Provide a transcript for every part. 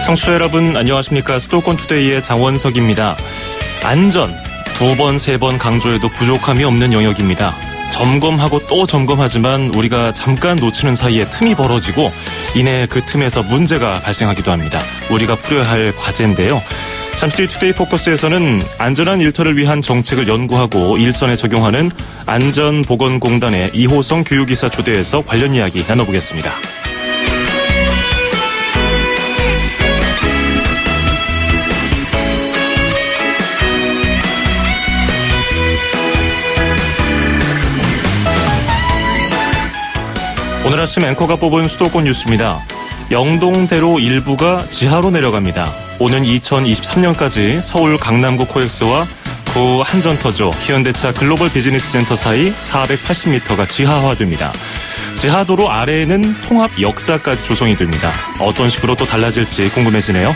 청취자 여러분 안녕하십니까. 수도권 투데이의 장원석입니다. 안전 2번, 3번 강조해도 부족함이 없는 영역입니다. 점검하고 또 점검하지만 우리가 잠깐 놓치는 사이에 틈이 벌어지고 이내 그 틈에서 문제가 발생하기도 합니다. 우리가 풀어야 할 과제인데요. 잠시 뒤 투데이 포커스에서는 안전한 일터를 위한 정책을 연구하고 일선에 적용하는 안전보건공단의 이호성 교육이사 초대해서 관련 이야기 나눠보겠습니다. 오늘 아침 앵커가 뽑은 수도권 뉴스입니다. 영동대로 일부가 지하로 내려갑니다. 오는 2023년까지 서울 강남구 코엑스와 구 한전터조 현대차 글로벌 비즈니스 센터 사이 480m가 지하화됩니다. 지하도로 아래에는 통합 역사까지 조성이 됩니다. 어떤 식으로 또 달라질지 궁금해지네요.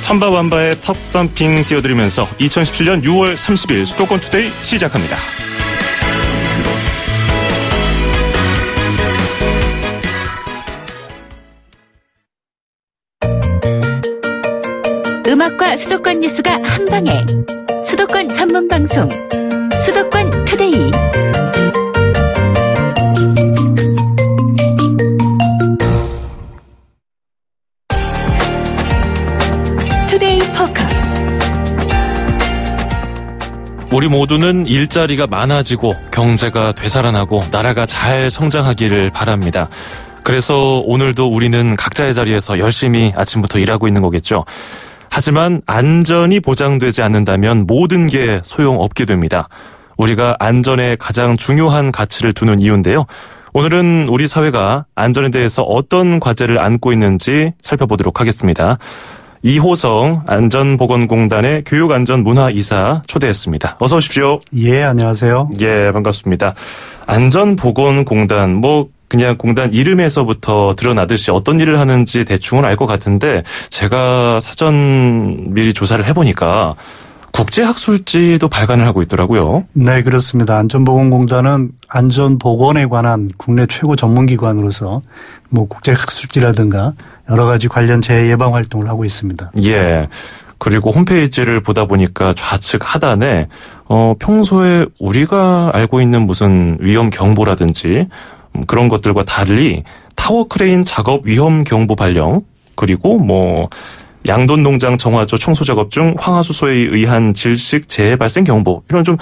천바완바의 탑덤핑 띄워드리면서 2017년 6월 30일 수도권 투데이 시작합니다. 음악과 수도권 뉴스가 한방에 수도권 전문 방송 수도권 투데이. 투데이 포커스. 우리 모두는 일자리가 많아지고 경제가 되살아나고 나라가 잘 성장하기를 바랍니다. 그래서 오늘도 우리는 각자의 자리에서 열심히 아침부터 일하고 있는 거겠죠. 하지만 안전이 보장되지 않는다면 모든 게 소용없게 됩니다. 우리가 안전에 가장 중요한 가치를 두는 이유인데요. 오늘은 우리 사회가 안전에 대해서 어떤 과제를 안고 있는지 살펴보도록 하겠습니다. 이호성 안전보건공단의 교육안전문화이사 초대했습니다. 어서 오십시오. 예, 안녕하세요. 예, 반갑습니다. 안전보건공단, 그냥 공단 이름에서부터 드러나듯이 어떤 일을 하는지 대충은 알 것 같은데 제가 사전 미리 조사를 해보니까 국제학술지도 발간을 하고 있더라고요. 네, 그렇습니다. 안전보건공단은 안전보건에 관한 국내 최고 전문기관으로서 국제학술지라든가 여러 가지 관련 재예방 활동을 하고 있습니다. 예. 그리고 홈페이지를 보다 보니까 좌측 하단에 평소에 우리가 알고 있는 무슨 위험 경보라든지 그런 것들과 달리 타워 크레인 작업 위험 경보 발령, 그리고 양돈 농장 정화조 청소 작업 중 황화수소에 의한 질식 재해 발생 경보, 이런 좀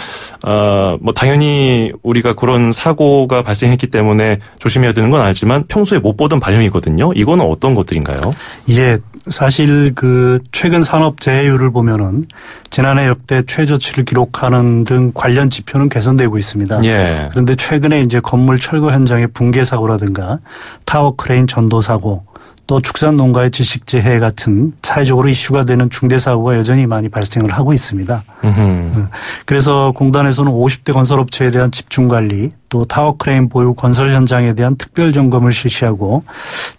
당연히 우리가 그런 사고가 발생했기 때문에 조심해야 되는 건 알지만 평소에 못 보던 발령이거든요. 이거는 어떤 것들인가요? 예, 사실 최근 산업 재해율을 보면은 지난해 역대 최저치를 기록하는 등 관련 지표는 개선되고 있습니다. 예. 그런데 최근에 이제 건물 철거 현장의 붕괴 사고라든가 타워 크레인 전도 사고, 또 축산 농가의 지식 재해 같은 사회적으로 이슈가 되는 중대 사고가 여전히 많이 발생을 하고 있습니다. 그래서 공단에서는 50대 건설업체에 대한 집중 관리, 또 타워 크레인 보유 건설 현장에 대한 특별 점검을 실시하고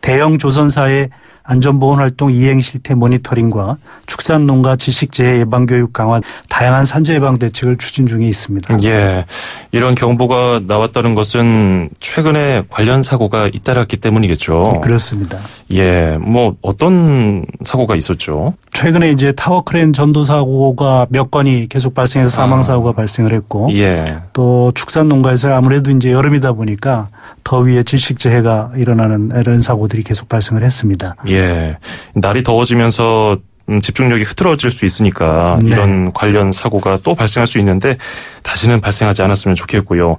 대형 조선사의 안전보건 활동 이행 실태 모니터링과 축산 농가 지식 재해 예방 교육 강화, 다양한 산재 예방 대책을 추진 중에 있습니다. 예, 이런 경보가 나왔다는 것은 최근에 관련 사고가 잇따랐기 때문이겠죠. 그렇습니다. 예, 어떤 사고가 있었죠? 최근에 이제 타워 크레인 전도 사고가 몇 건이 계속 발생해서 사망 사고가 발생을 했고, 예, 또 축산 농가에서 아무래도 이제 여름이다 보니까 더위에 질식 재해가 일어나는 이런 사고들이 계속 발생을 했습니다. 예, 날이 더워지면서 집중력이 흐트러질 수 있으니까 네, 이런 관련 사고가 또 발생할 수 있는데 다시는 발생하지 않았으면 좋겠고요.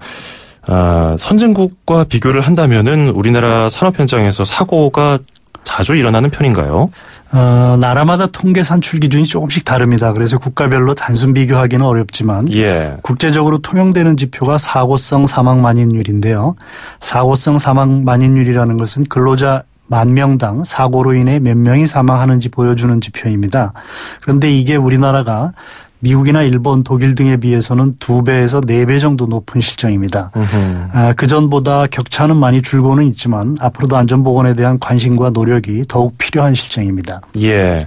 선진국과 비교를 한다면은 우리나라 산업 현장에서 사고가 자주 일어나는 편인가요? 나라마다 통계 산출 기준이 조금씩 다릅니다. 그래서 국가별로 단순 비교하기는 어렵지만, 예, 국제적으로 통용되는 지표가 사고성 사망 만인율인데요. 사고성 사망 만인율이라는 것은 근로자 10,000명당 사고로 인해 몇 명이 사망하는지 보여주는 지표입니다. 그런데 이게 우리나라가 미국이나 일본, 독일 등에 비해서는 2배에서 4배 정도 높은 실정입니다. 그전보다 격차는 많이 줄고는 있지만 앞으로도 안전보건에 대한 관심과 노력이 더욱 필요한 실정입니다. 예.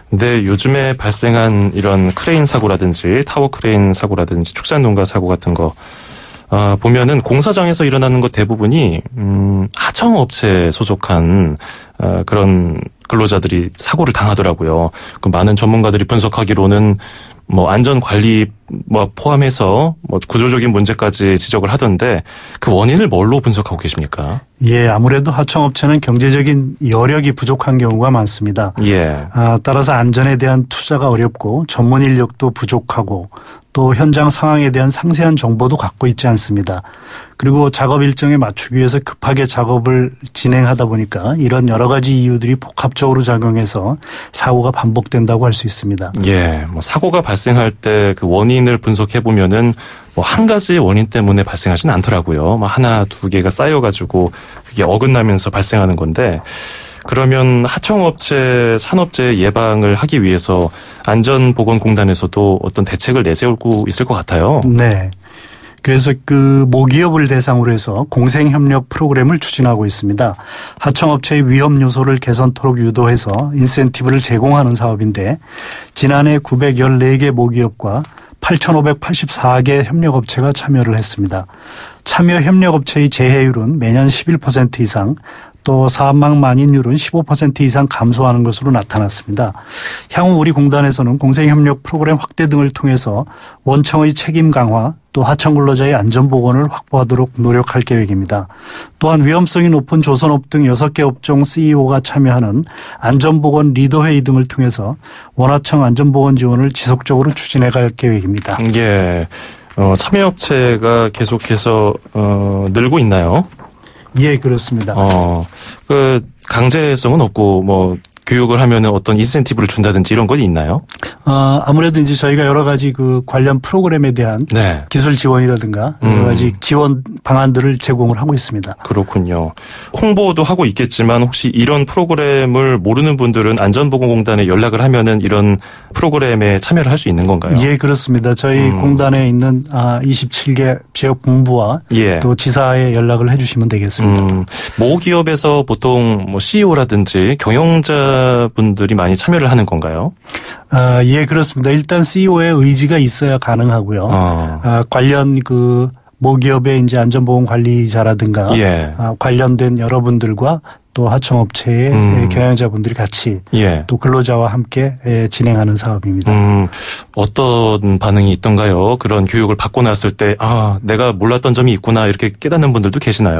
근데 요즘에 발생한 이런 크레인 사고라든지 타워 크레인 사고라든지 축산농가 사고 같은 거 보면은 공사장에서 일어나는 것 대부분이 하청업체에 소속한 그런 근로자들이 사고를 당하더라고요. 그 많은 전문가들이 분석하기로는 뭐 안전 관리 뭐 포함해서 뭐 구조적인 문제까지 지적을 하던데 그 원인을 뭘로 분석하고 계십니까? 예, 아무래도 하청업체는 경제적인 여력이 부족한 경우가 많습니다. 예. 따라서 안전에 대한 투자가 어렵고 전문 인력도 부족하고 또 현장 상황에 대한 상세한 정보도 갖고 있지 않습니다. 그리고 작업 일정에 맞추기 위해서 급하게 작업을 진행하다 보니까 이런 여러 가지 이유들이 복합적으로 작용해서 사고가 반복된다고 할 수 있습니다. 예, 뭐 사고가 발생할 때 그 원인을 분석해 보면은 뭐 한 가지 원인 때문에 발생하진 않더라고요. 뭐 하나, 두 개가 쌓여가지고 그게 어긋나면서 발생하는 건데. 그러면 하청업체, 산업재해 예방을 하기 위해서 안전보건공단에서도 어떤 대책을 내세우고 있을 것 같아요. 네. 그래서 그 모기업을 대상으로 해서 공생협력 프로그램을 추진하고 있습니다. 하청업체의 위험 요소를 개선토록 유도해서 인센티브를 제공하는 사업인데 지난해 914개 모기업과 8,584개 협력업체가 참여를 했습니다. 참여 협력업체의 재해율은 매년 11% 이상 또 사망 만인율은 15% 이상 감소하는 것으로 나타났습니다. 향후 우리 공단에서는 공생협력 프로그램 확대 등을 통해서 원청의 책임 강화 또 하청 근로자의 안전보건을 확보하도록 노력할 계획입니다. 또한 위험성이 높은 조선업 등 6개 업종 CEO가 참여하는 안전보건 리더회의 등을 통해서 원하청 안전보건 지원을 지속적으로 추진해갈 계획입니다. 예, 참여업체가 계속해서 늘고 있나요? 예, 그렇습니다. 그 강제성은 없고 뭐 교육을 하면은 어떤 인센티브를 준다든지 이런 건 있나요? 아무래도 이제 저희가 여러 가지 그 관련 프로그램에 대한 네. 기술 지원이라든가 여러 가지 지원 방안들을 제공을 하고 있습니다. 그렇군요. 홍보도 하고 있겠지만 혹시 이런 프로그램을 모르는 분들은 안전보건공단에 연락을 하면은 이런 프로그램에 참여를 할 수 있는 건가요? 예, 그렇습니다. 저희 공단에 있는 27개 지역 본부와 예. 또 지사에 연락을 해 주시면 되겠습니다. 모기업에서 보통 뭐 CEO라든지 경영자 분들이 많이 참여를 하는 건가요? 예, 그렇습니다. 일단 CEO의 의지가 있어야 가능하고요. 관련 그 모기업의 이제 안전보건 관리자라든가 예. 관련된 여러분들과 또 하청업체의 경영자분들이 같이 예. 또 근로자와 함께 진행하는 사업입니다. 어떤 반응이 있던가요? 그런 교육을 받고 났을 때 내가 몰랐던 점이 있구나 이렇게 깨닫는 분들도 계시나요?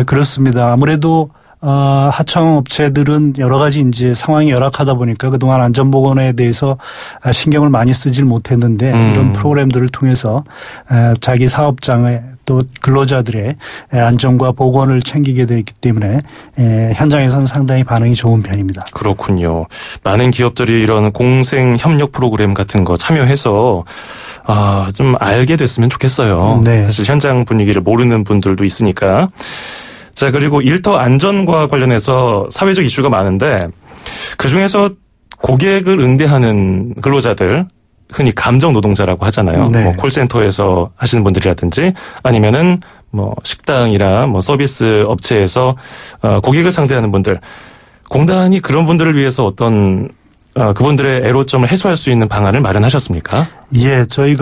그렇습니다. 아무래도 하청업체들은 여러 가지 이제 상황이 열악하다 보니까 그동안 안전보건에 대해서 신경을 많이 쓰질 못했는데 이런 프로그램들을 통해서 자기 사업장의 또 근로자들의 안전과 보건을 챙기게 되기 때문에 현장에서는 상당히 반응이 좋은 편입니다. 그렇군요. 많은 기업들이 이런 공생협력 프로그램 같은 거 참여해서 좀 알게 됐으면 좋겠어요. 네. 사실 현장 분위기를 모르는 분들도 있으니까. 자, 그리고 일터 안전과 관련해서 사회적 이슈가 많은데 그중에서 고객을 응대하는 근로자들 흔히 감정 노동자라고 하잖아요. 네. 뭐 콜센터에서 하시는 분들이라든지 아니면은 뭐 식당이나 뭐 서비스 업체에서 고객을 상대하는 분들. 공단이 그런 분들을 위해서 어떤 그분들의 애로점을 해소할 수 있는 방안을 마련하셨습니까? 예, 저희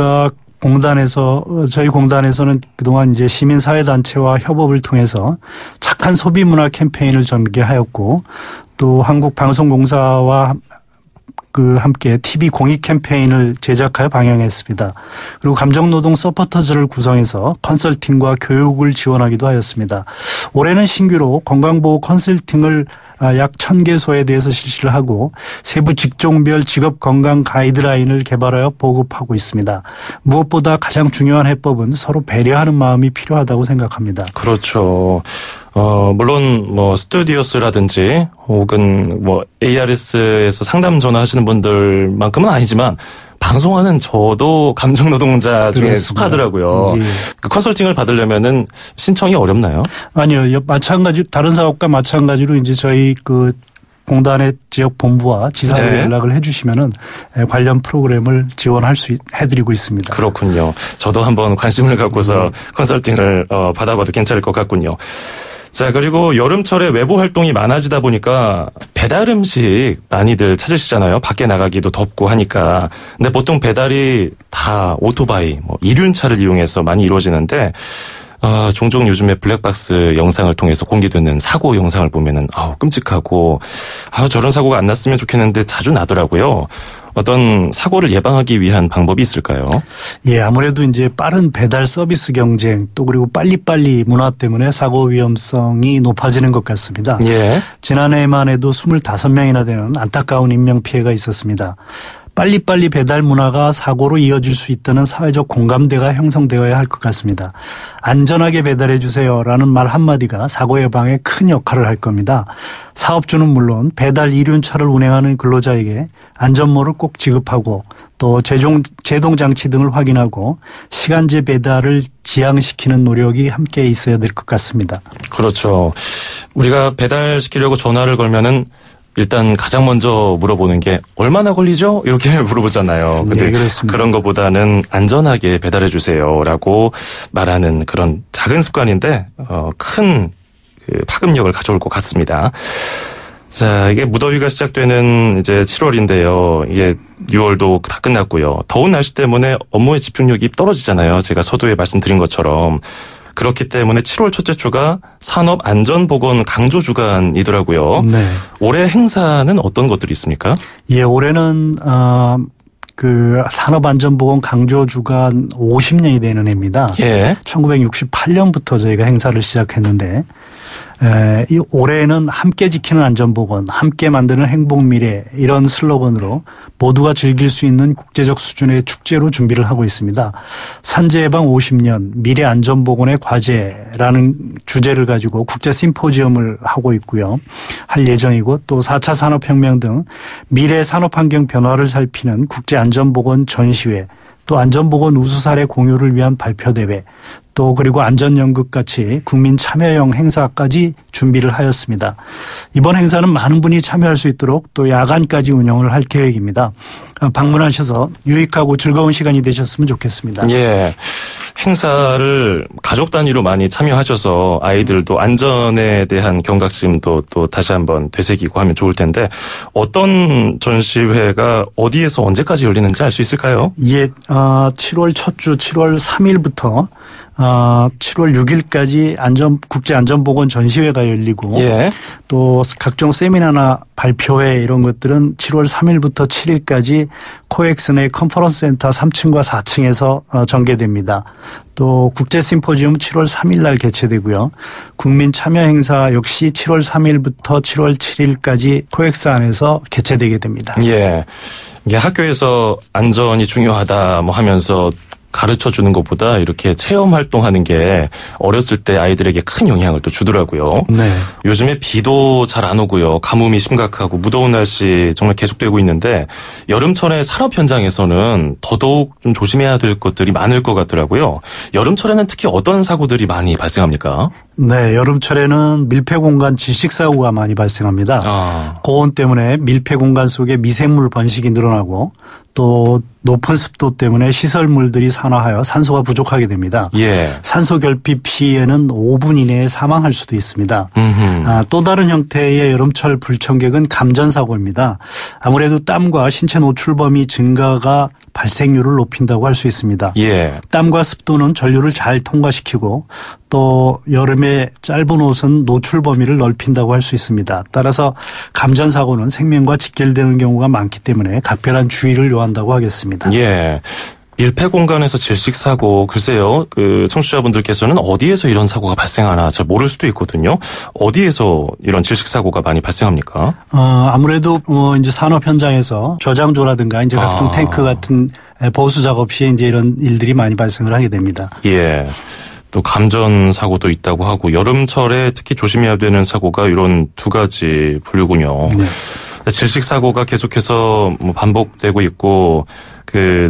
공단에서는 그동안 이제 시민사회단체와 협업을 통해서 착한 소비 문화 캠페인을 전개하였고 또 한국방송공사와 함께 TV 공익 캠페인을 제작하여 방영했습니다. 그리고 감정노동 서포터즈를 구성해서 컨설팅과 교육을 지원하기도 하였습니다. 올해는 신규로 건강보호 컨설팅을 약 1,000개소에 대해서 실시를 하고 세부 직종별 직업건강 가이드라인을 개발하여 보급하고 있습니다. 무엇보다 가장 중요한 해법은 서로 배려하는 마음이 필요하다고 생각합니다. 그렇죠. 물론 뭐 스튜디오스라든지 혹은 뭐 ARS에서 상담 전화하시는 분들만큼은 아니지만 방송하는 저도 감정 노동자 중에 속하더라고요. 예. 그 컨설팅을 받으려면은 신청이 어렵나요? 아니요. 다른 사업과 마찬가지로 이제 저희 공단의 지역 본부와 지사로 네. 연락을 해 주시면은 관련 프로그램을 해드리고 있습니다. 그렇군요. 저도 한번 관심을 갖고서 컨설팅을 받아봐도 괜찮을 것 같군요. 자, 그리고 여름철에 외부 활동이 많아지다 보니까 배달 음식 많이들 찾으시잖아요. 밖에 나가기도 덥고 하니까. 근데 보통 배달이 다 오토바이, 이륜차를 이용해서 많이 이루어지는데 종종 요즘에 블랙박스 영상을 통해서 공개되는 사고 영상을 보면은 끔찍하고 저런 사고가 안 났으면 좋겠는데 자주 나더라고요. 어떤 사고를 예방하기 위한 방법이 있을까요? 예, 아무래도 이제 빠른 배달 서비스 경쟁 또 그리고 빨리빨리 문화 때문에 사고 위험성이 높아지는 것 같습니다. 예. 지난해만 해도 25명이나 되는 안타까운 인명피해가 있었습니다. 빨리빨리 배달 문화가 사고로 이어질 수 있다는 사회적 공감대가 형성되어야 할 것 같습니다. 안전하게 배달해 주세요라는 말 한마디가 사고 예방에 큰 역할을 할 겁니다. 사업주는 물론 배달 이륜차를 운행하는 근로자에게 안전모를 꼭 지급하고 또 제동장치 등을 확인하고 시간제 배달을 지양시키는 노력이 함께 있어야 될 것 같습니다. 그렇죠. 우리가 배달시키려고 전화를 걸면은 일단 가장 먼저 물어보는 게 얼마나 걸리죠? 이렇게 물어보잖아요. 근데 네, 그렇습니다. 그런 것보다는 안전하게 배달해 주세요라고 말하는 그런 작은 습관인데 큰 파급력을 가져올 것 같습니다. 자, 이게 무더위가 시작되는 이제 7월인데요. 이게 6월도 다 끝났고요. 더운 날씨 때문에 업무의 집중력이 떨어지잖아요. 제가 서두에 말씀드린 것처럼. 그렇기 때문에 7월 첫째 주가 산업안전보건 강조 주간이더라고요. 네. 올해 행사는 어떤 것들이 있습니까? 예, 올해는 산업안전보건 강조 주간 50년이 되는 해입니다. 예. 1968년부터 저희가 행사를 시작했는데 이 올해는 함께 지키는 안전보건, 함께 만드는 행복미래 이런 슬로건으로 모두가 즐길 수 있는 국제적 수준의 축제로 준비를 하고 있습니다. 산재예방 50년 미래 안전보건의 과제라는 주제를 가지고 국제 심포지엄을 하고 있고요. 할 예정이고 또 4차 산업혁명 등 미래 산업환경 변화를 살피는 국제안전보건 전시회 또 안전보건 우수사례 공유를 위한 발표대회 또 그리고 안전연극 같이 국민 참여형 행사까지 준비를 하였습니다. 이번 행사는 많은 분이 참여할 수 있도록 또 야간까지 운영을 할 계획입니다. 방문하셔서 유익하고 즐거운 시간이 되셨으면 좋겠습니다. 예. 행사를 가족 단위로 많이 참여하셔서 아이들도 안전에 대한 경각심도 또 다시 한번 되새기고 하면 좋을 텐데 어떤 전시회가 어디에서 언제까지 열리는지 알 수 있을까요? 예, 7월 첫 주 7월 3일부터 7월 6일까지 국제안전보건 전시회가 열리고 예. 또 각종 세미나나 발표회 이런 것들은 7월 3일부터 7일까지 코엑스내 컨퍼런스 센터 3층과 4층에서 전개됩니다. 또 국제 심포지엄 7월 3일 날 개최되고요. 국민 참여 행사 역시 7월 3일부터 7월 7일까지 코엑스 안에서 개최되게 됩니다. 예. 이게 학교에서 안전이 중요하다 하면서 가르쳐 주는 것보다 이렇게 체험 활동하는 게 어렸을 때 아이들에게 큰 영향을 또 주더라고요. 네. 요즘에 비도 잘 안 오고요. 가뭄이 심각하고 무더운 날씨 정말 계속되고 있는데 여름철에 산업 현장에서는 더더욱 좀 조심해야 될 것들이 많을 것 같더라고요. 여름철에는 특히 어떤 사고들이 많이 발생합니까? 네, 여름철에는 밀폐 공간 질식 사고가 많이 발생합니다. 고온 때문에 밀폐 공간 속에 미생물 번식이 늘어나고 또 높은 습도 때문에 시설물들이 산화하여 산소가 부족하게 됩니다. 예. 산소 결핍 시에는 5분 이내에 사망할 수도 있습니다. 또 다른 형태의 여름철 불청객은 감전 사고입니다. 아무래도 땀과 신체 노출 범위 증가가 발생률을 높인다고 할 수 있습니다. 예. 땀과 습도는 전류를 잘 통과시키고 또 여름에 짧은 옷은 노출 범위를 넓힌다고 할 수 있습니다. 따라서 감전 사고는 생명과 직결되는 경우가 많기 때문에 각별한 주의를 요한다고 하겠습니다. 예. 밀폐 공간에서 질식 사고 글쎄요. 청취자분들께서는 어디에서 이런 사고가 발생하나 잘 모를 수도 있거든요. 어디에서 이런 질식 사고가 많이 발생합니까? 아무래도 이제 산업 현장에서 저장조라든가 이제 각종 탱크 같은 보수 작업 시에 이제 이런 일들이 많이 발생을 하게 됩니다. 예. 또 감전 사고도 있다고 하고 여름철에 특히 조심해야 되는 사고가 이런 두 가지 분류군요. 네. 질식 사고가 계속해서 반복되고 있고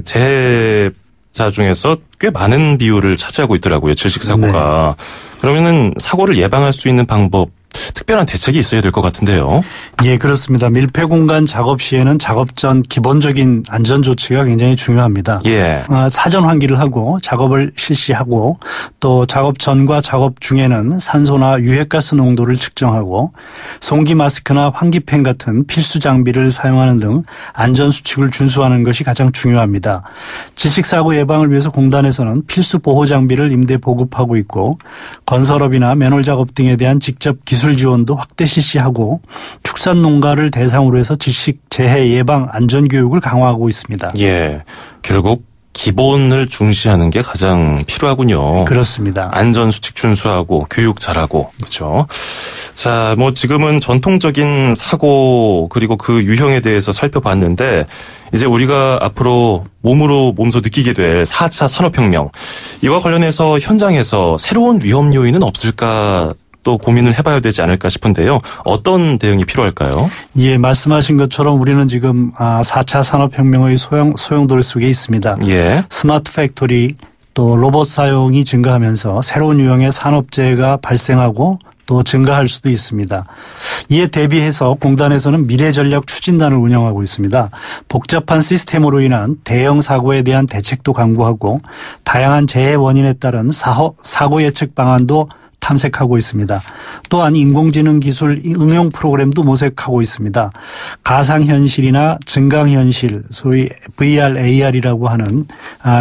재해자 중에서 꽤 많은 비율을 차지하고 있더라고요. 질식 사고가. 네. 그러면은 사고를 예방할 수 있는 방법 특별한 대책이 있어야 될 것 같은데요. 예, 그렇습니다. 밀폐 공간 작업 시에는 작업 전 기본적인 안전 조치가 굉장히 중요합니다. 예. 사전 환기를 하고 작업을 실시하고 또 작업 전과 작업 중에는 산소나 유해가스 농도를 측정하고 송기 마스크나 환기팬 같은 필수 장비를 사용하는 등 안전 수칙을 준수하는 것이 가장 중요합니다. 질식사고 예방을 위해서 공단에서는 필수 보호 장비를 임대 보급하고 있고 건설업이나 맨홀 작업 등에 대한 직접 기술 지원도 확대 실시하고 축산 농가를 대상으로 해서 질식 재해 예방 안전 교육을 강화하고 있습니다. 예, 결국 기본을 중시하는 게 가장 필요하군요. 그렇습니다. 안전 수칙 준수하고 교육 잘하고 그렇죠. 자, 뭐 지금은 전통적인 사고 그리고 그 유형에 대해서 살펴봤는데 이제 우리가 앞으로 몸소 느끼게 될 4차 산업혁명 이와 관련해서 현장에서 새로운 위험 요인은 없을까 또 고민을 해봐야 되지 않을까 싶은데요. 어떤 대응이 필요할까요? 예, 말씀하신 것처럼 우리는 지금 4차 산업혁명의 소용돌이 속에 있습니다. 예. 스마트 팩토리 또 로봇 사용이 증가하면서 새로운 유형의 산업재해가 발생하고 또 증가할 수도 있습니다. 이에 대비해서 공단에서는 미래전략 추진단을 운영하고 있습니다. 복잡한 시스템으로 인한 대형 사고에 대한 대책도 강구하고 다양한 재해 원인에 따른 사고 예측 방안도 탐색하고 있습니다. 또한 인공지능 기술 응용 프로그램도 모색하고 있습니다. 가상현실이나 증강현실, 소위 VR, AR이라고 하는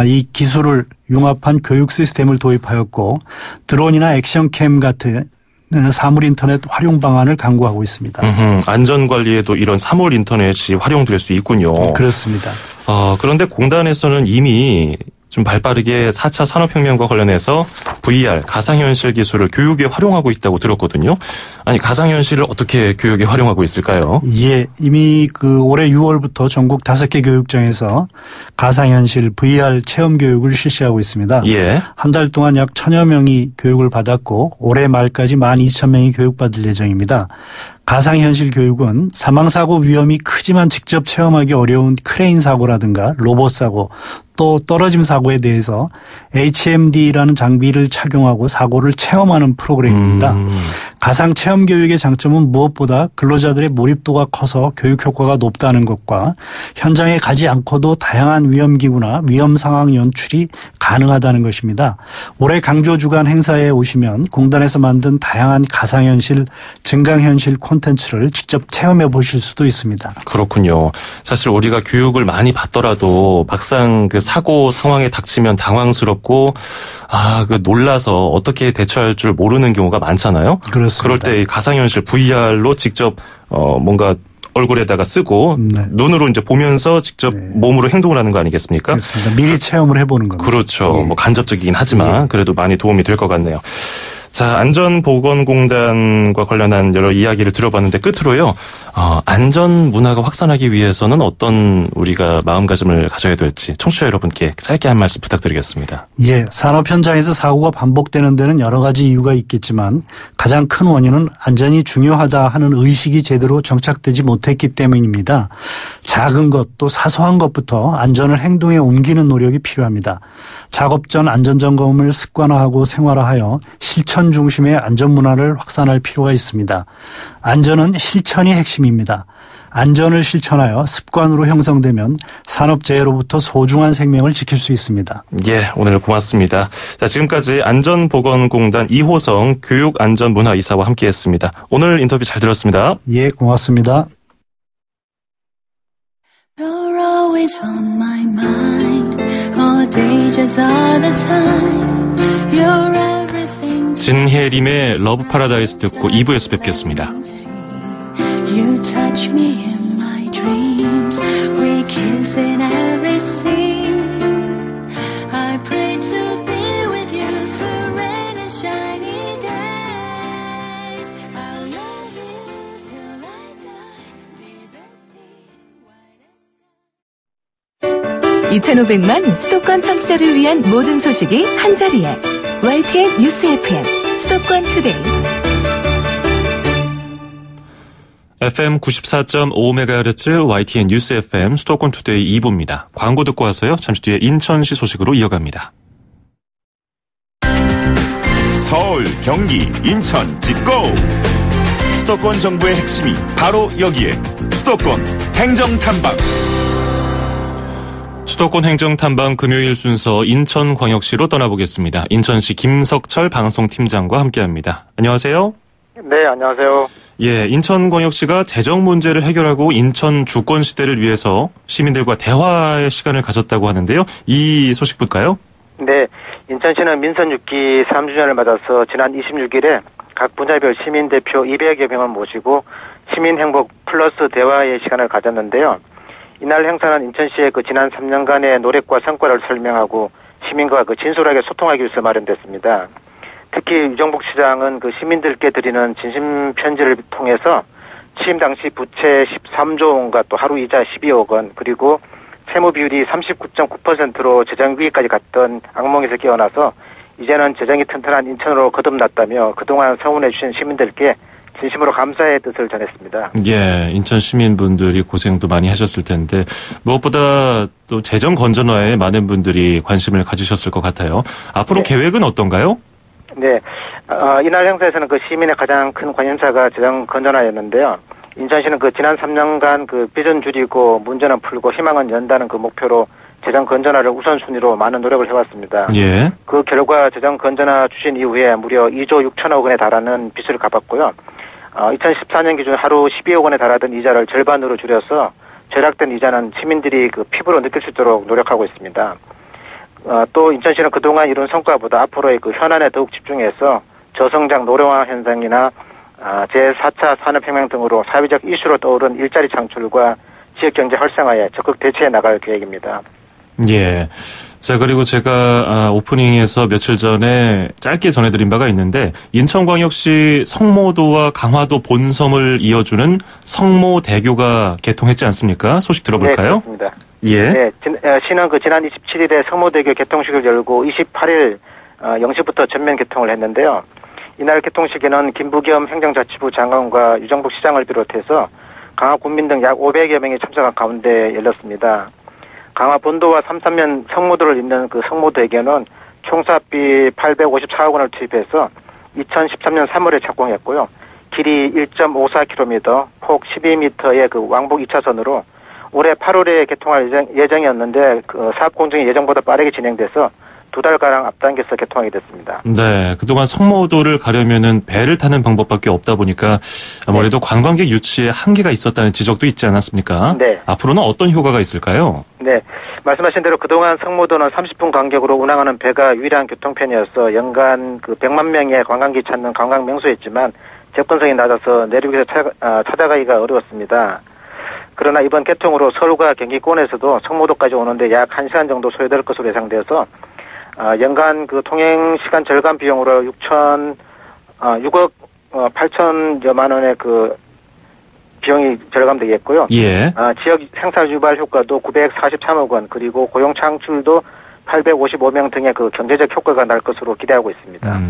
이 기술을 융합한 교육 시스템을 도입하였고 드론이나 액션캠 같은 사물 인터넷 활용 방안을 강구하고 있습니다. 안전 관리에도 이런 사물 인터넷이 활용될 수 있군요. 그렇습니다. 그런데 공단에서는 이미 좀 발빠르게 4차 산업혁명과 관련해서 VR, 가상현실 기술을 교육에 활용하고 있다고 들었거든요. 아니, 가상현실을 어떻게 교육에 활용하고 있을까요? 예, 이미 올해 6월부터 전국 5개 교육장에서 가상현실 VR 체험 교육을 실시하고 있습니다. 예. 한 달 동안 약 1000여 명이 교육을 받았고 올해 말까지 12,000명이 교육받을 예정입니다. 가상현실 교육은 사망사고 위험이 크지만 직접 체험하기 어려운 크레인 사고라든가 로봇 사고 또 떨어짐 사고에 대해서 HMD라는 장비를 착용하고 사고를 체험하는 프로그램입니다. 가상 체험 교육의 장점은 무엇보다 근로자들의 몰입도가 커서 교육 효과가 높다는 것과 현장에 가지 않고도 다양한 위험기구나 위험 상황 연출이 가능하다는 것입니다. 올해 강조 주간 행사에 오시면 공단에서 만든 다양한 가상현실, 증강현실 콘텐츠를 직접 체험해 보실 수도 있습니다. 그렇군요. 사실 우리가 교육을 많이 받더라도 막상 그 사고 상황에 닥치면 당황스럽고 놀라서 어떻게 대처할 줄 모르는 경우가 많잖아요. 그렇습니다. 그럴 때 가상현실 VR로 직접 뭔가 얼굴에다가 쓰고 네. 눈으로 이제 보면서 직접 네. 몸으로 행동을 하는 거 아니겠습니까? 그렇습니다. 미리 체험을 해보는 겁니다. 그렇죠. 예. 뭐 간접적이긴 하지만 예. 그래도 많이 도움이 될 것 같네요. 자, 안전보건공단과 관련한 여러 이야기를 들어봤는데 끝으로요. 안전 문화가 확산하기 위해서는 어떤 우리가 마음가짐을 가져야 될지 청취자 여러분께 짧게 한 말씀 부탁드리겠습니다. 예, 산업 현장에서 사고가 반복되는 데는 여러 가지 이유가 있겠지만 가장 큰 원인은 안전이 중요하다 하는 의식이 제대로 정착되지 못했기 때문입니다. 작은 것 또 사소한 것부터 안전을 행동에 옮기는 노력이 필요합니다. 작업 전 안전점검을 습관화하고 생활화하여 실천 중심의 안전문화를 확산할 필요가 있습니다. 안전은 실천이 핵심입니다. 안전을 실천하여 습관으로 형성되면 산업재해로부터 소중한 생명을 지킬 수 있습니다. 예, 오늘 고맙습니다. 자, 지금까지 안전보건공단 이호성 교육안전문화이사와 함께했습니다. 오늘 인터뷰 잘 들었습니다. 예, 고맙습니다. You're always on my mind. All day just all the time. You're everything. 진혜림의 러브 파라다이스 듣고 2부에서 뵙겠습니다. You touch me in my dreams. We kiss in every scene. I pray to be with you through rain and shiny days. I'll love you till I die. Deepest sea, 2,500만 수도권 청취자를 위한 모든 소식이 한자리에 YTN 뉴스 FM 수도권 투데이. FM 94.5MHz YTN 뉴스 FM 수도권 투데이 2부입니다. 광고 듣고 와서요. 잠시 뒤에 인천시 소식으로 이어갑니다. 서울, 경기, 인천, 찍고 수도권 정보의 핵심이 바로 여기에 수도권 행정탐방. 수도권 행정탐방 금요일 순서 인천광역시로 떠나보겠습니다. 인천시 김석철 방송팀장과 함께합니다. 안녕하세요. 네, 안녕하세요. 예, 인천광역시가 재정 문제를 해결하고 인천 주권 시대를 위해서 시민들과 대화의 시간을 가졌다고 하는데요. 이 소식 볼까요? 네, 인천시는 민선 6기 3주년을 맞아서 지난 26일에 각 분야별 시민 대표 200여 명을 모시고 시민 행복 플러스 대화의 시간을 가졌는데요. 이날 행사는 인천시의 지난 3년간의 노력과 성과를 설명하고 시민과 진솔하게 소통하기 위해서 마련됐습니다. 특히 유정복 시장은 시민들께 드리는 진심 편지를 통해서 취임 당시 부채 13조 원과 또 하루 이자 12억 원 그리고 채무 비율이 39.9%로 재정 위기까지 갔던 악몽에서 깨어나서 이제는 재정이 튼튼한 인천으로 거듭났다며 그동안 성원해 주신 시민들께 진심으로 감사의 뜻을 전했습니다. 예, 인천 시민분들이 고생도 많이 하셨을 텐데 무엇보다 또 재정 건전화에 많은 분들이 관심을 가지셨을 것 같아요. 앞으로 네. 계획은 어떤가요? 네, 이날 행사에서는 시민의 가장 큰 관심사가 재정 건전화였는데요. 인천시는 지난 3년간 빚은 줄이고 문제는 풀고 희망은 연다는 목표로 재정 건전화를 우선순위로 많은 노력을 해왔습니다. 예. 그 결과 재정 건전화 추진 이후에 무려 2조 6천억 원에 달하는 빚을 갚았고요. 2014년 기준 하루 12억 원에 달하던 이자를 절반으로 줄여서 절약된 이자는 시민들이 피부로 느낄 수 있도록 노력하고 있습니다. 또 인천시는 그동안 이룬 성과보다 앞으로의 현안에 더욱 집중해서 저성장 노령화 현상이나 제4차 산업혁명 등으로 사회적 이슈로 떠오른 일자리 창출과 지역경제 활성화에 적극 대처해 나갈 계획입니다. 예. 자, 그리고 제가 오프닝에서 며칠 전에 짧게 전해드린 바가 있는데 인천광역시 성모도와 강화도 본섬을 이어주는 성모대교가 개통했지 않습니까? 소식 들어볼까요? 네, 그렇습니다. 예. 네, 시는 지난 27일에 성모대교 개통식을 열고 28일 0시부터 전면 개통을 했는데요. 이날 개통식에는 김부겸 행정자치부 장관과 유정복 시장을 비롯해서 강화 군민 등 약 500여 명이 참석한 가운데 열렸습니다. 강화 본도와 3~3면 성모도를 잇는 성모대교는 총사비 854억 원을 투입해서 2013년 3월에 착공했고요. 길이 1.54km, 폭 12m의 왕복 2차선으로 올해 8월에 개통할 예정이었는데 사업 공정이 예정보다 빠르게 진행돼서 2달가량 앞당겨서 개통하게 됐습니다. 네, 그동안 성모도를 가려면은 배를 타는 방법밖에 없다 보니까 아무래도 네. 관광객 유치에 한계가 있었다는 지적도 있지 않았습니까? 네. 앞으로는 어떤 효과가 있을까요? 네, 말씀하신 대로 그동안 성모도는 30분 간격으로 운항하는 배가 유일한 교통편이어서 연간 100만 명의 관광객이 찾는 관광 명소였지만 접근성이 낮아서 내륙에서 찾아가기가 어려웠습니다. 그러나 이번 개통으로 서울과 경기권에서도 성모도까지 오는데 약 1시간 정도 소요될 것으로 예상되어서 연간 통행 시간 절감 비용으로 6억 8천여만 원의 비용이 절감되겠고요. 예. 지역 생산 유발 효과도 943억 원, 그리고 고용 창출도 855명 등의 경제적 효과가 날 것으로 기대하고 있습니다.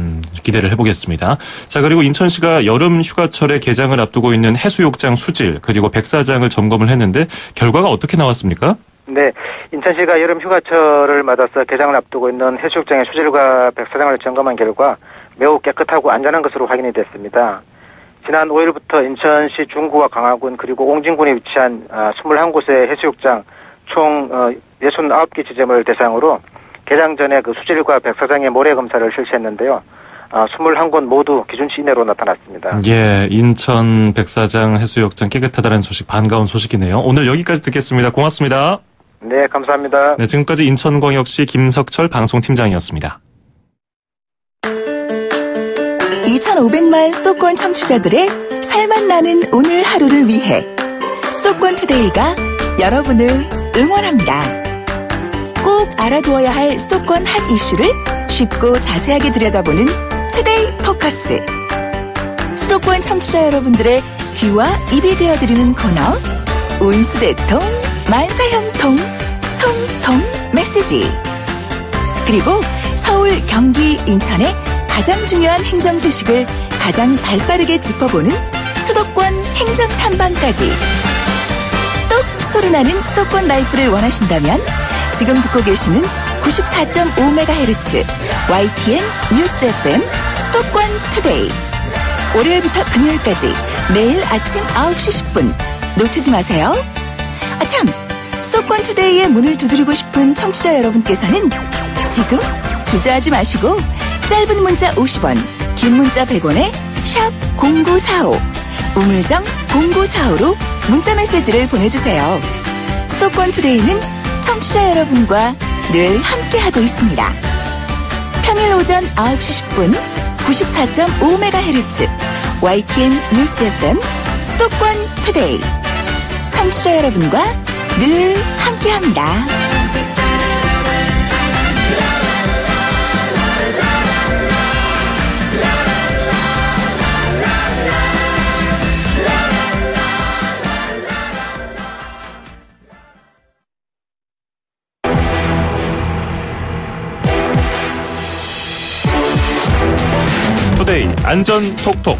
기대를 해보겠습니다. 자, 그리고 인천시가 여름 휴가철에 개장을 앞두고 있는 해수욕장 수질 그리고 백사장을 점검을 했는데 결과가 어떻게 나왔습니까? 네, 인천시가 여름 휴가철을 맞아서 개장을 앞두고 있는 해수욕장의 수질과 백사장을 점검한 결과 매우 깨끗하고 안전한 것으로 확인이 됐습니다. 지난 5일부터 인천시 중구와 강화군 그리고 옹진군에 위치한 21곳의 해수욕장 총 69개 지점을 대상으로 개장 전에 수질과 백사장의 모래 검사를 실시했는데요. 21곳 모두 기준치 이내로 나타났습니다. 예, 인천 백사장 해수욕장 깨끗하다는 소식 반가운 소식이네요. 오늘 여기까지 듣겠습니다. 고맙습니다. 네, 감사합니다. 네, 지금까지 인천광역시 김석철 방송팀장이었습니다. 2,500만 수도권 청취자들의 살맛 나는 오늘 하루를 위해 수도권 투데이가 여러분을 응원합니다. 꼭 알아두어야 할 수도권 핫 이슈를 쉽고 자세하게 들여다보는 투데이 포커스. 수도권 청취자 여러분들의 귀와 입이 되어드리는 코너 운수대통 만사형통 통통 메시지. 그리고 서울, 경기, 인천의 가장 중요한 행정 소식을 가장 발빠르게 짚어보는 수도권 행정탐방까지. 똑 소리나는 수도권 라이프를 원하신다면 지금 듣고 계시는 94.5MHz YTN 뉴스 FM 수도권 투데이. 월요일부터 금요일까지 매일 아침 9시 10분 놓치지 마세요. 참, 수도권 투데이의 문을 두드리고 싶은 청취자 여러분께서는 지금 주저하지 마시고 짧은 문자 50원, 긴 문자 100원에 샵 0945, 우물정 0945로 문자 메시지를 보내주세요. 수도권 투데이는 청취자 여러분과 늘 함께하고 있습니다. 평일 오전 9시 10분 94.5MHz YTN 뉴스 FM 수도권 투데이, 청취자 여러분과 늘 함께합니다. 투데이 안전 톡톡.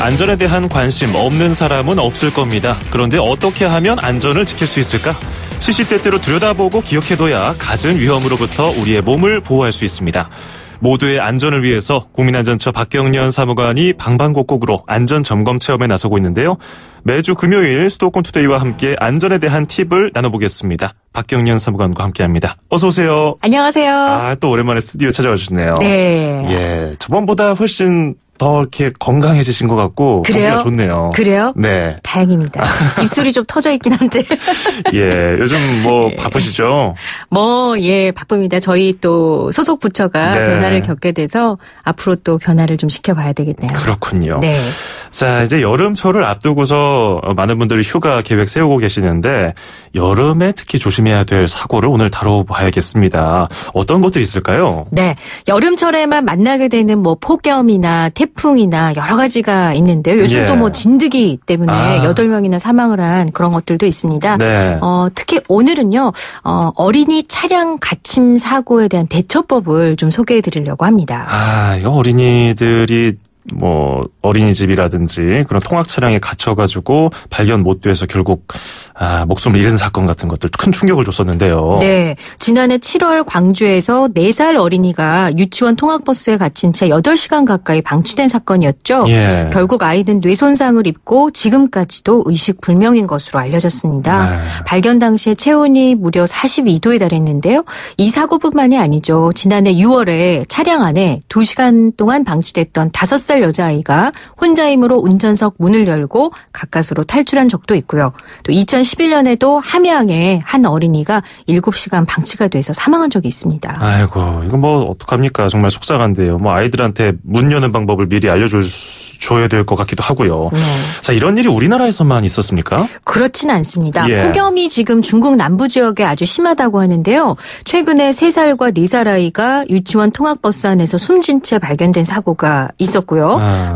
안전에 대한 관심 없는 사람은 없을 겁니다. 그런데 어떻게 하면 안전을 지킬 수 있을까? 시시때때로 들여다보고 기억해둬야 갖은 위험으로부터 우리의 몸을 보호할 수 있습니다. 모두의 안전을 위해서 국민안전처 박경련 사무관이 방방곡곡으로 안전점검 체험에 나서고 있는데요. 매주 금요일 수도권 투데이와 함께 안전에 대한 팁을 나눠보겠습니다. 박경련 사무관과 함께합니다. 어서 오세요. 안녕하세요. 또 오랜만에 스튜디오 찾아와 주시네요. 네. 예, 저번보다 훨씬 더 이렇게 건강해지신 것 같고 그래요? 좋네요. 그래요? 네. 다행입니다. 입술이 좀 터져 있긴 한데. 예, 요즘 바쁘시죠? 예, 바쁩니다. 저희 또 소속 부처가 변화를 겪게 돼서 앞으로 또 변화를 좀 시켜봐야 되겠네요. 그렇군요. 네. 자, 이제 여름철을 앞두고서 많은 분들이 휴가 계획 세우고 계시는데 여름에 특히 조심해야 될 사고를 오늘 다뤄봐야겠습니다. 어떤 것들이 있을까요? 네. 여름철에만 만나게 되는 폭염이나 태풍이나 여러 가지가 있는데요. 요즘 또 진드기 때문에 8명이나 사망을 한 그런 것들도 있습니다. 네. 특히 오늘은요, 어린이 차량 갇힘 사고에 대한 대처법을 좀 소개해 드리려고 합니다. 이거 어린이들이 어린이집이라든지 그런 통학 차량에 갇혀가지고 발견 못 돼서 결국 목숨을 잃은 사건 같은 것들 큰 충격을 줬었는데요. 네. 지난해 7월 광주에서 4살 어린이가 유치원 통학버스에 갇힌 채 8시간 가까이 방치된 사건이었죠. 예. 결국 아이는 뇌손상을 입고 지금까지도 의식불명인 것으로 알려졌습니다. 발견 당시에 체온이 무려 42도에 달했는데요. 이 사고뿐만이 아니죠. 지난해 6월에 차량 안에 2시간 동안 방치됐던 5살 여자아이가 혼자 힘으로 운전석 문을 열고 가까스로 탈출한 적도 있고요. 또 2011년에도 함양에 한 어린이가 7시간 방치가 돼서 사망한 적이 있습니다. 아이고, 이거 어떡합니까? 정말 속상한데요. 아이들한테 문 여는 방법을 미리 알려줘야 될 것 같기도 하고요. 네. 자, 이런 일이 우리나라에서만 있었습니까? 그렇진 않습니다. 예. 폭염이 지금 중국 남부 지역에 아주 심하다고 하는데요. 최근에 3살과 4살 아이가 유치원 통학버스 안에서 숨진 채 발견된 사고가 있었고요.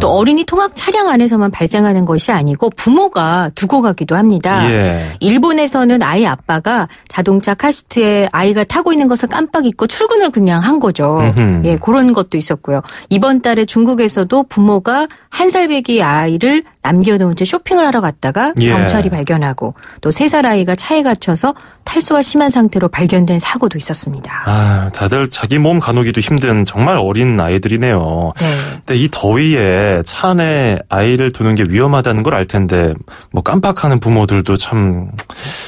또 어린이 통학 차량 안에서만 발생하는 것이 아니고 부모가 두고 가기도 합니다. 예. 일본에서는 아이 아빠가 자동차 카시트에 아이가 타고 있는 것을 깜빡 잊고 출근을 그냥 한 거죠. 예, 그런 것도 있었고요. 이번 달에 중국에서도 부모가 1살 배기 아이를 남겨놓은 채 쇼핑을 하러 갔다가 경찰이 발견하고 또 3살 아이가 차에 갇혀서 탈수가 심한 상태로 발견된 사고도 있었습니다. 다들 자기 몸 가누기도 힘든 정말 어린 아이들이네요. 네. 근데 이 더위에 차 안에 아이를 두는 게 위험하다는 걸 알 텐데 깜빡하는 부모들도 참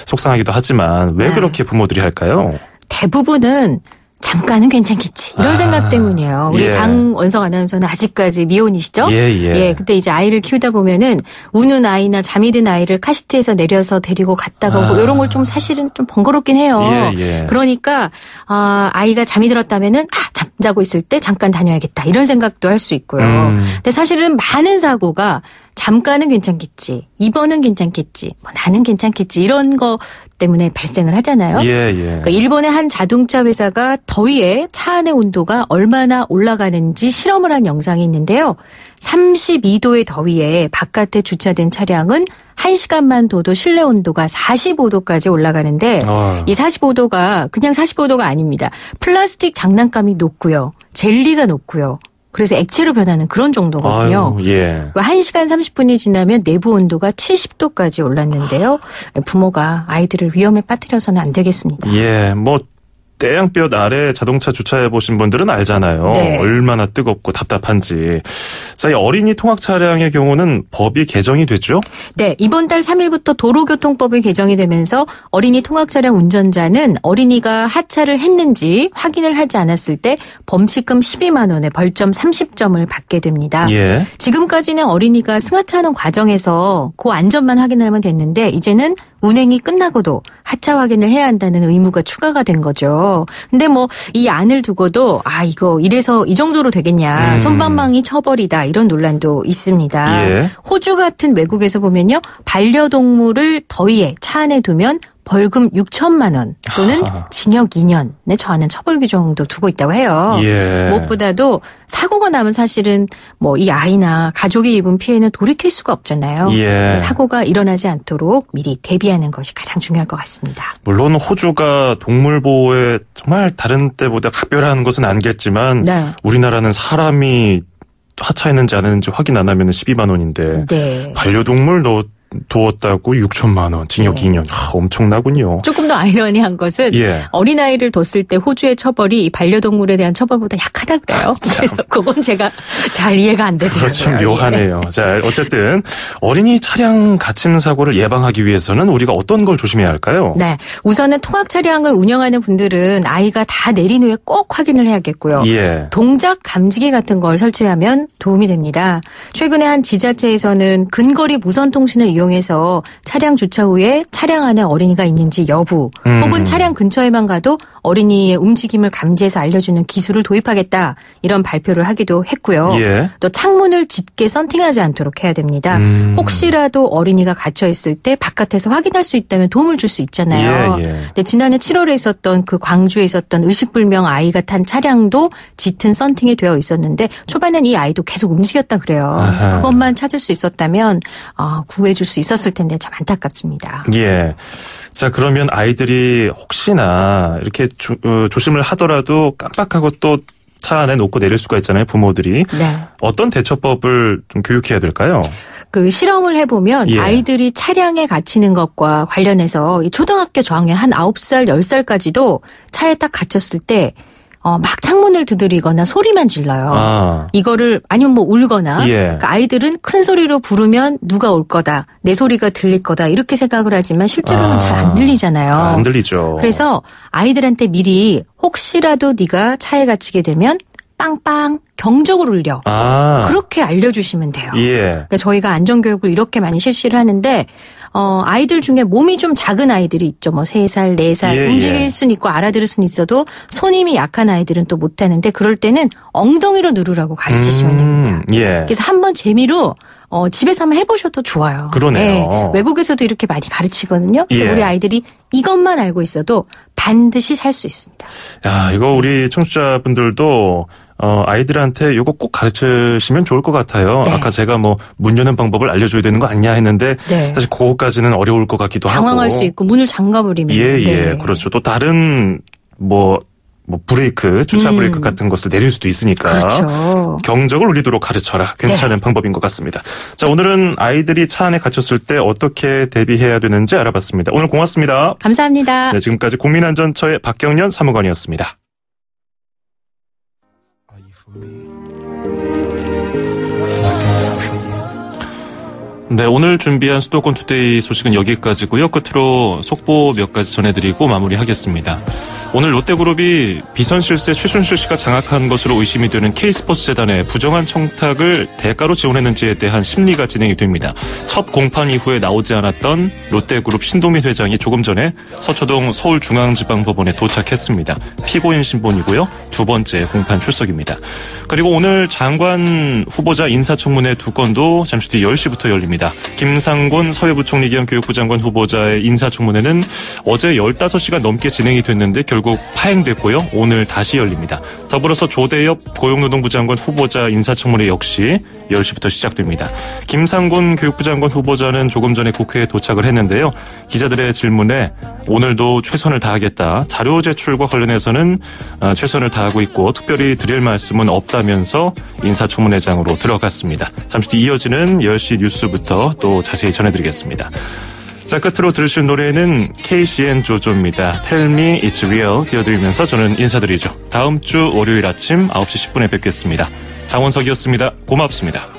속상하기도 하지만 왜 그렇게 부모들이 할까요? 대부분은 잠깐은 괜찮겠지 이런 생각 때문이에요. 우리 장원석 아나운서는 아직까지 미혼이시죠? 예. 근데 이제 아이를 키우다 보면은 우는 아이나 잠이 든 아이를 카시트에서 내려서 데리고 갔다가 오고 이런 걸 좀 사실은 좀 번거롭긴 해요. 그러니까 아이가 잠이 들었다면은 잠자고 있을 때 잠깐 다녀야겠다 이런 생각도 할 수 있고요. 근데 사실은 많은 사고가 잠깐은 괜찮겠지, 이번은 괜찮겠지, 나는 괜찮겠지 이런 거 때문에 발생을 하잖아요. 그러니까 일본의 한 자동차 회사가 더위에 차 안의 온도가 얼마나 올라가는지 실험을 한 영상이 있는데요. 32도의 더위에 바깥에 주차된 차량은 1시간만 둬도 실내 온도가 45도까지 올라가는데 이 45도가 그냥 45도가 아닙니다. 플라스틱 장난감이 녹고요. 젤리가 녹고요. 그래서 액체로 변하는 그런 정도거든요. 1시간 30분이 지나면 내부 온도가 70도까지 올랐는데요. 부모가 아이들을 위험에 빠뜨려서는 안 되겠습니다. 태양볕 아래 자동차 주차해 보신 분들은 알잖아요. 네. 얼마나 뜨겁고 답답한지. 자, 이 어린이 통학 차량의 경우는 법이 개정이 됐죠? 네, 이번 달 3일부터 도로교통법이 개정이 되면서 어린이 통학 차량 운전자는 어린이가 하차를 했는지 확인을 하지 않았을 때 범칙금 12만 원에 벌점 30점을 받게 됩니다. 예. 지금까지는 어린이가 승하차하는 과정에서 그 안전만 확인하면 됐는데 이제는 운행이 끝나고도 하차 확인을 해야 한다는 의무가 추가가 된 거죠. 근데 뭐 이 안을 두고도 이거 이래서 이 정도로 되겠냐. 손방망이 처벌이다. 이런 논란도 있습니다. 예. 호주 같은 외국에서 보면요. 반려동물을 더위에 차 안에 두면 벌금 6천만 원 또는 징역 2년에 처하는 처벌 규정도 두고 있다고 해요. 예. 무엇보다도 사고가 나면 사실은 뭐 이 아이나 가족이 입은 피해는 돌이킬 수가 없잖아요. 예. 사고가 일어나지 않도록 미리 대비하는 것이 가장 중요할 것 같습니다. 물론 호주가 동물 보호에 정말 다른 때보다 각별한 것은 아니겠지만 네. 우리나라는 사람이 하차했는지 안 했는지 확인 안 하면 12만 원인데 네. 반려동물 두었다고 6천만 원, 징역 2년. 엄청나군요. 조금 더 아이러니한 것은 어린아이를 뒀을 때 호주의 처벌이 이 반려동물에 대한 처벌보다 약하다 그래요. 그래서 그건 제가 잘 이해가 안 되더라고요. 좀 묘하네요. 자, 어쨌든 어린이 차량 갇힘 사고를 예방하기 위해서는 우리가 어떤 걸 조심해야 할까요? 네, 우선은 통학 차량을 운영하는 분들은 아이가 다 내린 후에 꼭 확인을 해야겠고요. 예. 동작 감지기 같은 걸 설치하면 도움이 됩니다. 최근에 한 지자체에서는 근거리 무선 통신을 이용해서 차량 주차 후에 차량 안에 어린이가 있는지 여부 혹은 차량 근처에만 가도 어린이의 움직임을 감지해서 알려주는 기술을 도입하겠다 이런 발표를 하기도 했고요. 예. 또 창문을 짙게 썬팅하지 않도록 해야 됩니다. 혹시라도 어린이가 갇혀 있을 때 바깥에서 확인할 수 있다면 도움을 줄 수 있잖아요. 근데 지난해 7월에 있었던 그 광주에 있었던 의식불명 아이가 탄 차량도 짙은 썬팅이 되어 있었는데 초반엔 이 아이도 계속 움직였다 그래요. 그래서 그것만 찾을 수 있었다면 구해줄 수 있었을 텐데 참 안타깝습니다. 예. 자, 그러면 아이들이 혹시나 이렇게 조심을 하더라도 깜빡하고 또 차 안에 놓고 내릴 수가 있잖아요, 부모들이. 네. 어떤 대처법을 좀 교육해야 될까요? 그 실험을 해보면 아이들이 차량에 갇히는 것과 관련해서 초등학교 저학년 한 9살, 10살까지도 차에 딱 갇혔을 때 막 창문을 두드리거나 소리만 질러요. 이거를 아니면 뭐 울거나 그러니까 아이들은 큰 소리로 부르면 누가 올 거다. 내 소리가 들릴 거다. 이렇게 생각을 하지만 실제로는 잘 안 들리잖아요. 안 들리죠. 그래서 아이들한테 미리 혹시라도 네가 차에 갇히게 되면 빵빵 경적을 울려. 그렇게 알려주시면 돼요. 그러니까 저희가 안전교육을 이렇게 많이 실시를 하는데 아이들 중에 몸이 좀 작은 아이들이 있죠. 뭐 3살, 4살 움직일 수는 있고 알아들을 수는 있어도 손 힘이 약한 아이들은 또 못하는데 그럴 때는 엉덩이로 누르라고 가르치시면 됩니다. 그래서 한번 재미로 집에서 한번 해보셔도 좋아요. 그러네요. 외국에서도 이렇게 많이 가르치거든요. 우리 아이들이 이것만 알고 있어도 반드시 살 수 있습니다. 야, 이거 우리 청취자분들도 아이들한테 이거 꼭 가르치시면 좋을 것 같아요. 아까 제가 뭐 문 여는 방법을 알려줘야 되는 거 아니냐 했는데 사실 그거까지는 어려울 것 같기도 하고. 당황할 수 있고 문을 잠가버리면. 그렇죠. 또 다른 브레이크, 주차 브레이크 같은 것을 내릴 수도 있으니까. 그렇죠. 경적을 울리도록 가르쳐라. 괜찮은 방법인 것 같습니다. 자, 오늘은 아이들이 차 안에 갇혔을 때 어떻게 대비해야 되는지 알아봤습니다. 오늘 고맙습니다. 감사합니다. 네, 지금까지 국민안전처의 박경련 사무관이었습니다. 네, 오늘 준비한 수도권 투데이 소식은 여기까지고요. 끝으로 속보 몇 가지 전해드리고 마무리하겠습니다. 오늘 롯데그룹이 비선실세 최순실 씨가 장악한 것으로 의심이 되는 K스포츠재단의 부정한 청탁을 대가로 지원했는지에 대한 심리가 진행이 됩니다. 첫 공판 이후에 나오지 않았던 롯데그룹 신동민 회장이 조금 전에 서초동 서울중앙지방법원에 도착했습니다. 피고인 신본이고요. 두 번째 공판 출석입니다. 그리고 오늘 장관 후보자 인사청문회 두 건도 잠시 뒤 10시부터 열립니다. 김상곤 사회부총리 겸 교육부 장관 후보자의 인사청문회는 어제 15시간 넘게 진행이 됐는데 결국 파행됐고요. 오늘 다시 열립니다. 더불어서 조대엽 고용노동부 장관 후보자 인사청문회 역시 10시부터 시작됩니다. 김상곤 교육부 장관 후보자는 조금 전에 국회에 도착을 했는데요. 기자들의 질문에 오늘도 최선을 다하겠다. 자료 제출과 관련해서는 최선을 다하고 있고 특별히 드릴 말씀은 없다면서 인사청문회장으로 들어갔습니다. 잠시 뒤 이어지는 10시 뉴스부터 또 자세히 전해드리겠습니다. 자, 끝으로 들으실 노래는 KCN 조조입니다. Tell Me It's Real 띄워드리면서 저는 인사드리죠. 다음 주 월요일 아침 9시 10분에 뵙겠습니다. 장원석이었습니다. 고맙습니다.